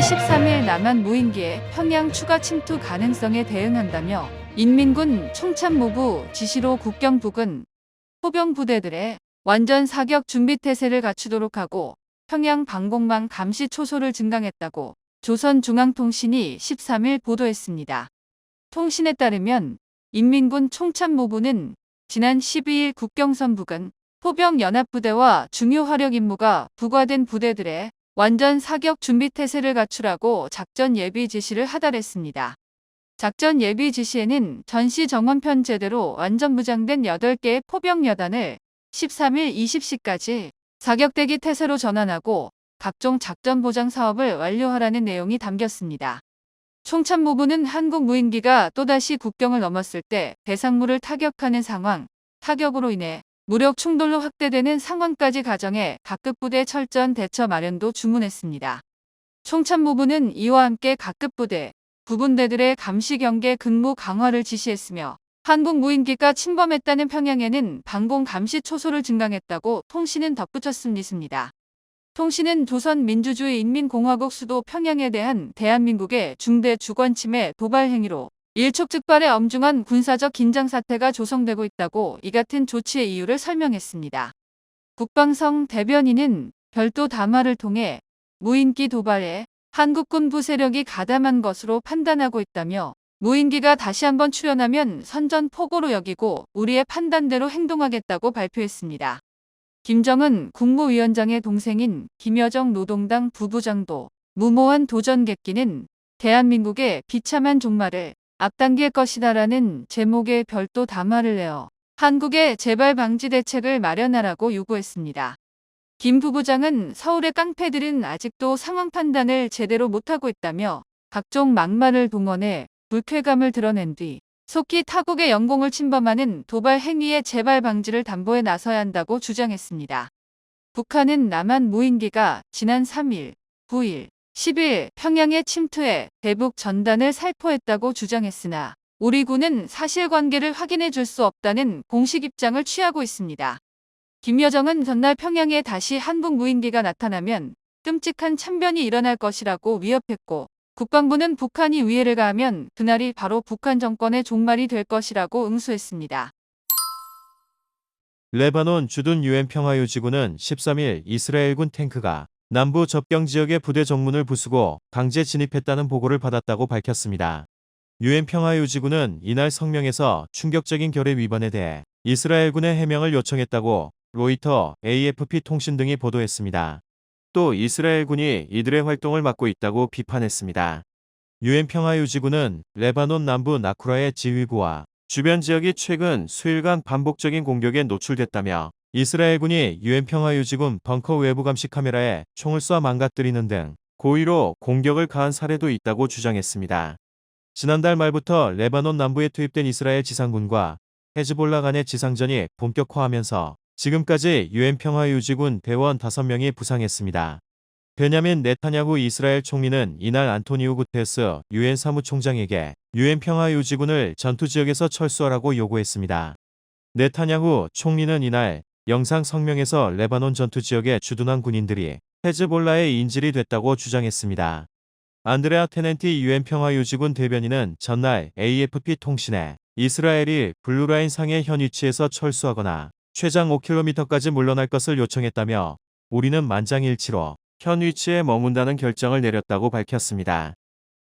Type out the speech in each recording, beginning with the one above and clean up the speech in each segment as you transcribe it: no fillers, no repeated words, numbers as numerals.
13일 남한 무인기의 평양 추가 침투 가능성에 대응한다며 인민군 총참모부 지시로 국경 부근 포병 부대들의 완전 사격 준비 태세를 갖추도록 하고 평양 방공망 감시 초소를 증강했다고 조선중앙통신이 13일 보도했습니다. 통신에 따르면 인민군 총참모부는 지난 12일 국경선 부근 포병 연합부대와 중요 화력 임무가 부과된 부대들의 완전 사격 준비 태세를 갖추라고 작전 예비 지시를 하달했습니다. 작전 예비 지시에는 전시 정원편 제대로 완전 무장된 8개의 포병 여단을 13일 20시까지 사격대기 태세로 전환하고 각종 작전 보장 사업을 완료하라는 내용이 담겼습니다. 총참모부는 한국 무인기가 또다시 국경을 넘었을 때 대상물을 타격하는 상황, 타격으로 인해 무력 충돌로 확대되는 상황까지 가정해 각급 부대 철저한 대처 마련도 주문했습니다. 총참모부는 이와 함께 각급 부대, 부분대들의 감시 경계 근무 강화를 지시했으며 한국 무인기가 침범했다는 평양에는 방공 감시 초소를 증강했다고 통신은 덧붙였습니다. 통신은 조선민주주의인민공화국 수도 평양에 대한 대한민국의 중대 주권침해 도발 행위로 일촉즉발의 엄중한 군사적 긴장 사태가 조성되고 있다고 이 같은 조치의 이유를 설명했습니다. 국방성 대변인은 별도 담화를 통해 무인기 도발에 한국군 부세력이 가담한 것으로 판단하고 있다며 무인기가 다시 한번 출현하면 선전포고로 여기고 우리의 판단대로 행동하겠다고 발표했습니다. 김정은 국무위원장의 동생인 김여정 노동당 부부장도 무모한 도전 객기는 대한민국의 비참한 종말을 앞당길 것이다라는 제목의 별도 담화를 내어 한국의 재발 방지 대책을 마련하라고 요구했습니다. 김 부부장은 서울의 깡패들은 아직도 상황 판단을 제대로 못하고 있다며 각종 막말을 동원해 불쾌감을 드러낸 뒤 속히 타국의 영공을 침범하는 도발 행위의 재발 방지를 담보에 나서야 한다고 주장했습니다. 북한은 남한 무인기가 지난 3일, 9일, 10일 평양에 침투해 대북 전단을 살포했다고 주장했으나 우리 군은 사실관계를 확인해 줄 수 없다는 공식 입장을 취하고 있습니다. 김여정은 전날 평양에 다시 한국 무인기가 나타나면 끔찍한 참변이 일어날 것이라고 위협했고 국방부는 북한이 위해를 가하면 그날이 바로 북한 정권의 종말이 될 것이라고 응수했습니다. 레바논 주둔 유엔 평화유지군은 13일 이스라엘군 탱크가 남부 접경 지역의 부대 정문을 부수고 강제 진입했다는 보고를 받았다고 밝혔습니다. 유엔 평화유지군은 이날 성명에서 충격적인 결의 위반에 대해 이스라엘군의 해명을 요청했다고 로이터, AFP 통신 등이 보도했습니다. 또 이스라엘군이 이들의 활동을 막고 있다고 비판했습니다. 유엔 평화유지군은 레바논 남부 나쿠라의 지휘부와 주변 지역이 최근 수일간 반복적인 공격에 노출됐다며 이스라엘군이 유엔 평화유지군 벙커 외부 감시 카메라에 총을 쏴 망가뜨리는 등 고의로 공격을 가한 사례도 있다고 주장했습니다. 지난달 말부터 레바논 남부에 투입된 이스라엘 지상군과 헤즈볼라 간의 지상전이 본격화하면서 지금까지 유엔 평화유지군 대원 5명이 부상했습니다. 베냐민 네타냐후 이스라엘 총리는 이날 안토니우 구테르스 유엔 사무총장에게 유엔 평화유지군을 전투지역에서 철수하라고 요구했습니다. 네타냐후 총리는 이날 영상 성명에서 레바논 전투지역에 주둔한 군인들이 헤즈볼라의 인질이 됐다고 주장했습니다. 안드레아 테넨티 유엔 평화유지군 대변인은 전날 AFP 통신에 이스라엘이 블루라인 상의 현 위치에서 철수하거나 최장 5km까지 물러날 것을 요청했다며 우리는 만장일치로 현 위치에 머문다는 결정을 내렸다고 밝혔습니다.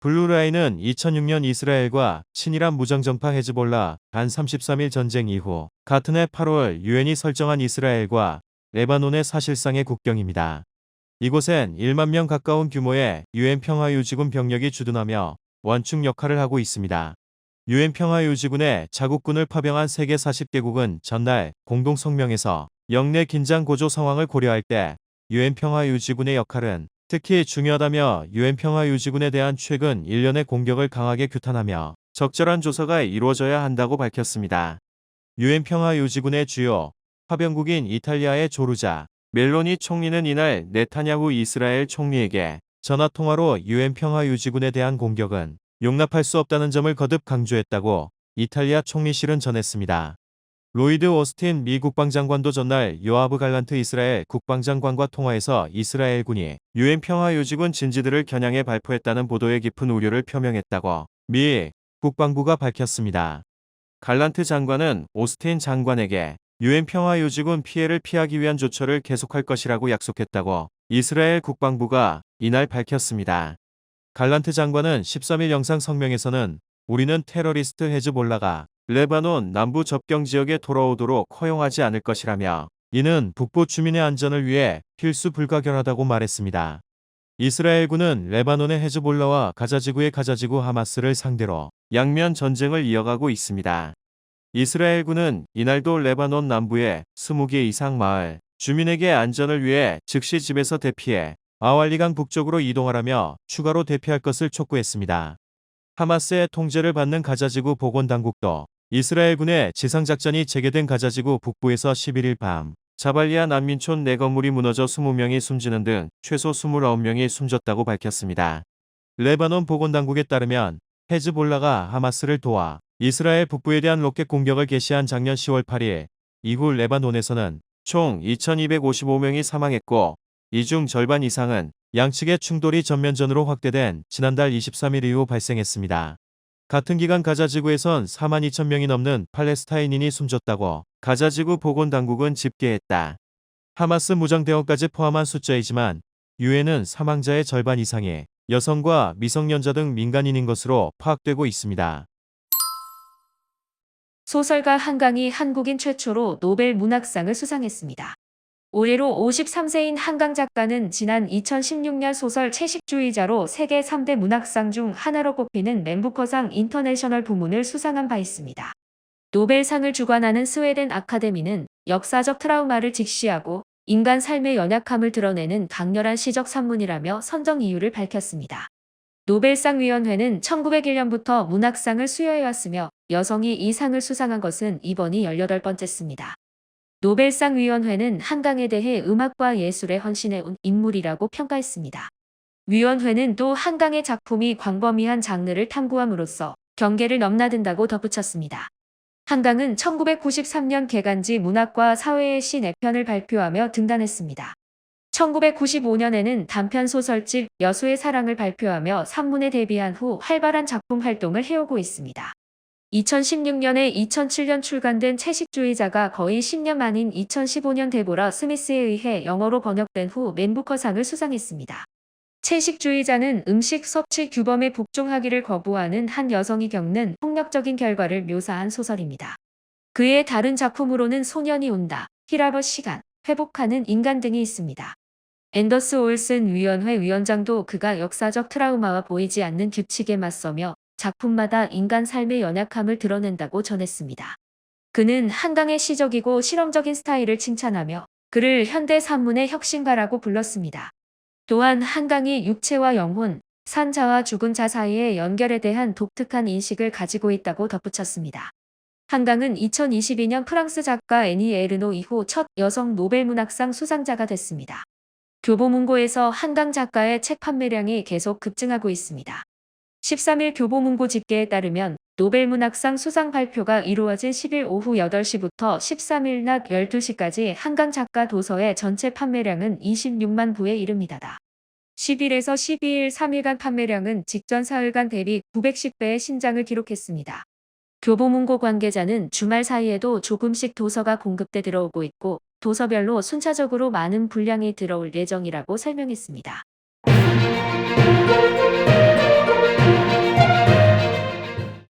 블루라인은 2006년 이스라엘과 친이란 무장정파 헤즈볼라 간 33일 전쟁 이후 같은 해 8월 유엔이 설정한 이스라엘과 레바논의 사실상의 국경입니다. 이곳엔 1만 명 가까운 규모의 유엔 평화유지군 병력이 주둔하며 원축 역할을 하고 있습니다. 유엔 평화유지군의 자국군을 파병한 세계 40개국은 전날 공동성명에서 영내 긴장 고조 상황을 고려할 때 유엔 평화유지군의 역할은 특히 중요하다며 유엔 평화유지군에 대한 최근 일련의 공격을 강하게 규탄하며 적절한 조사가 이루어져야 한다고 밝혔습니다. 유엔 평화유지군의 주요 파병국인 이탈리아의 조르자 멜로니 총리는 이날 네타냐후 이스라엘 총리에게 전화통화로 유엔 평화유지군에 대한 공격은 용납할 수 없다는 점을 거듭 강조했다고 이탈리아 총리실은 전했습니다. 로이드 오스틴 미 국방장관도 전날 요아브 갈란트 이스라엘 국방장관과 통화해서 이스라엘군이 유엔 평화유지군 진지들을 겨냥해 발포했다는 보도에 깊은 우려를 표명했다고 미 국방부가 밝혔습니다. 갈란트 장관은 오스틴 장관에게 유엔 평화유지군 피해를 피하기 위한 조처를 계속할 것이라고 약속했다고 이스라엘 국방부가 이날 밝혔습니다. 갈란트 장관은 13일 영상 성명에서는 우리는 테러리스트 헤즈볼라가 레바논 남부 접경 지역에 돌아오도록 허용하지 않을 것이라며 이는 북부 주민의 안전을 위해 필수 불가결하다고 말했습니다. 이스라엘군은 레바논의 헤즈볼라와 가자지구의 가자지구 하마스를 상대로 양면 전쟁을 이어가고 있습니다. 이스라엘군은 이날도 레바논 남부의 20개 이상 마을 주민에게 안전을 위해 즉시 집에서 대피해 아왈리강 북쪽으로 이동하라며 추가로 대피할 것을 촉구했습니다. 하마스의 통제를 받는 가자지구 보건당국도 이스라엘군의 지상작전이 재개된 가자지구 북부에서 11일 밤 자발리아 난민촌 4건물이 무너져 20명이 숨지는 등 최소 29명이 숨졌다고 밝혔습니다. 레바논 보건당국에 따르면 헤즈볼라가 하마스를 도와 이스라엘 북부에 대한 로켓 공격을 개시한 작년 10월 8일 이후 레바논에서는 총 2255명이 사망했고 이 중 절반 이상은 양측의 충돌이 전면전으로 확대된 지난달 23일 이후 발생했습니다. 같은 기간 가자지구에선 4만 2천 명이 넘는 팔레스타인인이 숨졌다고 가자지구 보건당국은 집계했다. 하마스 무장대원까지 포함한 숫자이지만 유엔은 사망자의 절반 이상이 여성과 미성년자 등 민간인인 것으로 파악되고 있습니다. 소설가 한강이 한국인 최초로 노벨 문학상을 수상했습니다. 올해로 53세인 한강 작가는 지난 2016년 소설 채식주의자로 세계 3대 문학상 중 하나로 꼽히는 맨부커상 인터내셔널 부문을 수상한 바 있습니다. 노벨상을 주관하는 스웨덴 아카데미는 역사적 트라우마를 직시하고 인간 삶의 연약함을 드러내는 강렬한 시적 산문이라며 선정 이유를 밝혔습니다. 노벨상 위원회는 1901년부터 문학상을 수여해왔으며 여성이 이 상을 수상한 것은 이번이 18번째입니다. 노벨상 위원회는 한강에 대해 음악과 예술에 헌신해온 인물이라고 평가했습니다. 위원회는 또 한강의 작품이 광범위한 장르를 탐구함으로써 경계를 넘나든다고 덧붙였습니다. 한강은 1993년 개간지 문학과 사회의 시 4편을 발표하며 등단했습니다. 1995년에는 단편 소설집 여수의 사랑을 발표하며 산문에 데뷔한 후 활발한 작품 활동을 해오고 있습니다. 2016년에 2007년 출간된 채식주의자가 거의 10년 만인 2015년 데보라 스미스에 의해 영어로 번역된 후 맨부커상을 수상했습니다. 채식주의자는 음식 섭취 규범에 복종하기를 거부하는 한 여성이 겪는 폭력적인 결과를 묘사한 소설입니다. 그의 다른 작품으로는 소년이 온다, 히라버 시간, 회복하는 인간 등이 있습니다. 앤더스 올슨 위원회 위원장도 그가 역사적 트라우마와 보이지 않는 규칙에 맞서며 작품마다 인간 삶의 연약함을 드러낸다고 전했습니다. 그는 한강의 시적이고 실험적인 스타일을 칭찬하며 그를 현대 산문의 혁신가라고 불렀습니다. 또한 한강이 육체와 영혼, 산 자와 죽은 자 사이의 연결에 대한 독특한 인식을 가지고 있다고 덧붙였습니다. 한강은 2022년 프랑스 작가 애니 에르노 이후 첫 여성 노벨문학상 수상자가 됐습니다. 교보문고에서 한강 작가의 책 판매량이 계속 급증하고 있습니다. 13일 교보문고 집계에 따르면 노벨문학상 수상 발표가 이루어진 10일 오후 8시부터 13일 낮 12시까지 한강 작가 도서의 전체 판매량은 26만 부에 이릅니다. 10일에서 12일 3일간 판매량은 직전 사흘간 대비 910배의 신장을 기록했습니다. 교보문고 관계자는 주말 사이에도 조금씩 도서가 공급돼 들어오고 있고 도서별로 순차적으로 많은 분량이 들어올 예정이라고 설명했습니다.